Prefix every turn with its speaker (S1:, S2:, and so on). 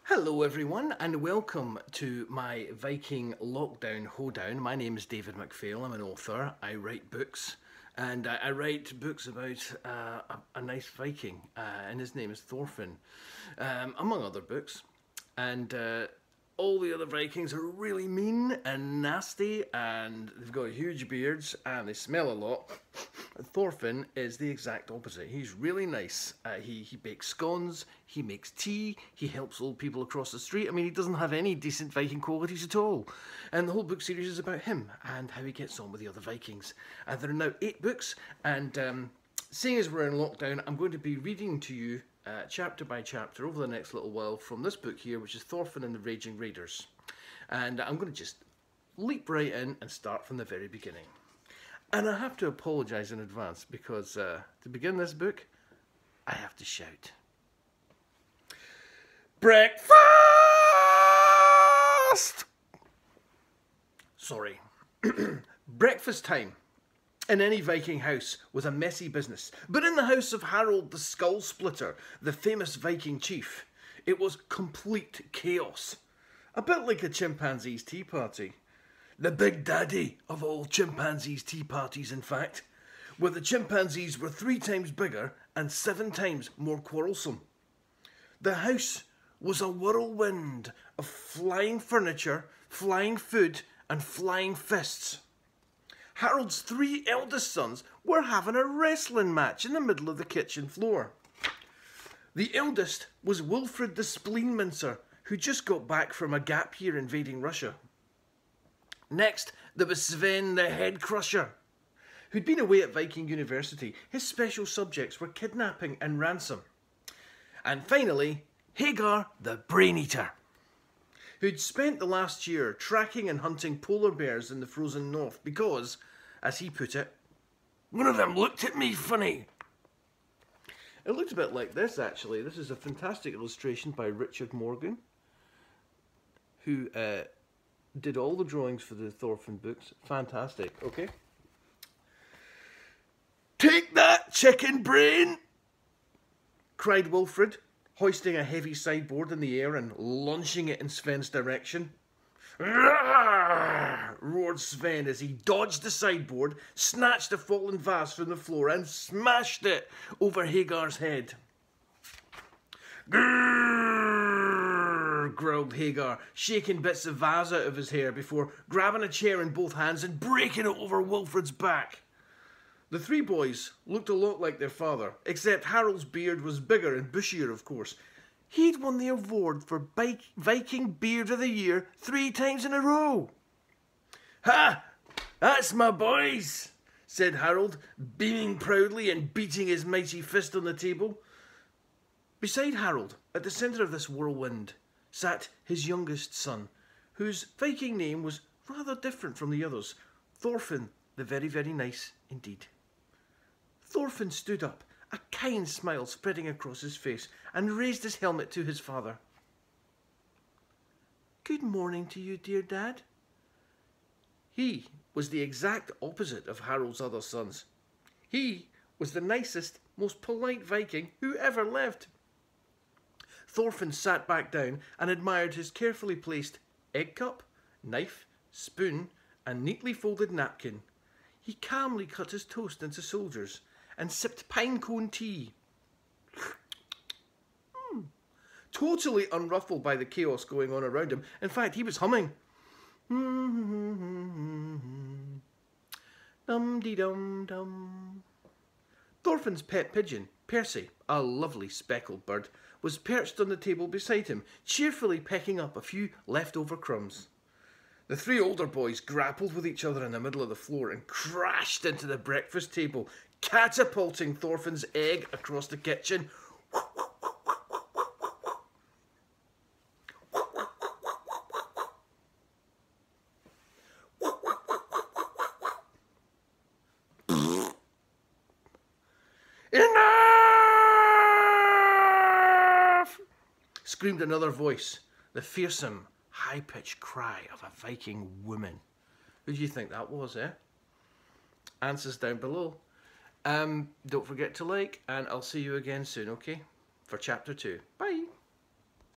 S1: Hello everyone and welcome to my Viking lockdown hoedown. My name is David Macphail, I'm an author, I write books and I write books about a nice Viking and his name is Thorfinn, among other books. And all the other Vikings are really mean and nasty and they've got huge beards and they smell a lot. Thorfinn is the exact opposite. He's really nice. He bakes scones, he makes tea, he helps old people across the street. I mean, he doesn't have any decent Viking qualities at all. And the whole book series is about him and how he gets on with the other Vikings. And there are now 8 books, and seeing as we're in lockdown, I'm going to be reading to you chapter by chapter over the next little while from this book here, which is Thorfinn and the Raging Raiders. And I'm going to just leap right in and start from the very beginning. And I have to apologise in advance because to begin this book, I have to shout. Breakfast! Sorry. Breakfast time in any Viking house was a messy business. But in the house of Harold the Skull Splitter, the famous Viking chief, it was complete chaos. A bit like a chimpanzee's tea party. The big daddy of all chimpanzees' tea parties, in fact, where the chimpanzees were 3 times bigger and 7 times more quarrelsome. The house was a whirlwind of flying furniture, flying food, and flying fists. Harold's 3 eldest sons were having a wrestling match in the middle of the kitchen floor. The eldest was Wilfred the Spleen Mincer, who just got back from a gap year invading Russia. Next, there was Sven the Head Crusher, who'd been away at Viking University. His special subjects were kidnapping and ransom. And finally, Hagar the Brain Eater, who'd spent the last year tracking and hunting polar bears in the frozen north because, as he put it, one of them looked at me funny. It looked a bit like this, actually. This is a fantastic illustration by Richard Morgan, who did all the drawings for the Thorfinn books. Fantastic, okay? Take that, chicken brain! Cried Wilfred, hoisting a heavy sideboard in the air and launching it in Sven's direction. Rawr! Roared Sven as he dodged the sideboard, snatched a fallen vase from the floor and smashed it over Hagar's head. Grrr, growled Hagar, shaking bits of vase out of his hair before grabbing a chair in both hands and breaking it over Wilfred's back. The 3 boys looked a lot like their father, except Harold's beard was bigger and bushier, of course. He'd won the award for Viking Beard of the Year 3 times in a row. Ha! That's my boys, said Harold, beaming proudly and beating his mighty fist on the table. Beside Harold, at the centre of this whirlwind, sat his youngest son, whose Viking name was rather different from the others, Thorfinn the Very, Very Nice indeed. Thorfinn stood up, a kind smile spreading across his face, and raised his helmet to his father. Good morning to you, dear Dad. He was the exact opposite of Harold's other sons. He was the nicest, most polite Viking who ever lived. Thorfinn sat back down and admired his carefully placed egg cup, knife, spoon, and neatly folded napkin. He calmly cut his toast into soldiers and sipped pinecone tea. Totally unruffled by the chaos going on around him. In fact, he was humming. Dum-dee-dum-dum. Thorfinn's pet pigeon, Percy, a lovely speckled bird, was perched on the table beside him, cheerfully pecking up a few leftover crumbs. The 3 older boys grappled with each other in the middle of the floor and crashed into the breakfast table, catapulting Thorfinn's egg across the kitchen. Enough! Screamed another voice, the fearsome, high-pitched cry of a Viking woman. Who do you think that was, eh? Answers down below. Don't forget to like, and I'll see you again soon, okay? For chapter 2. Bye!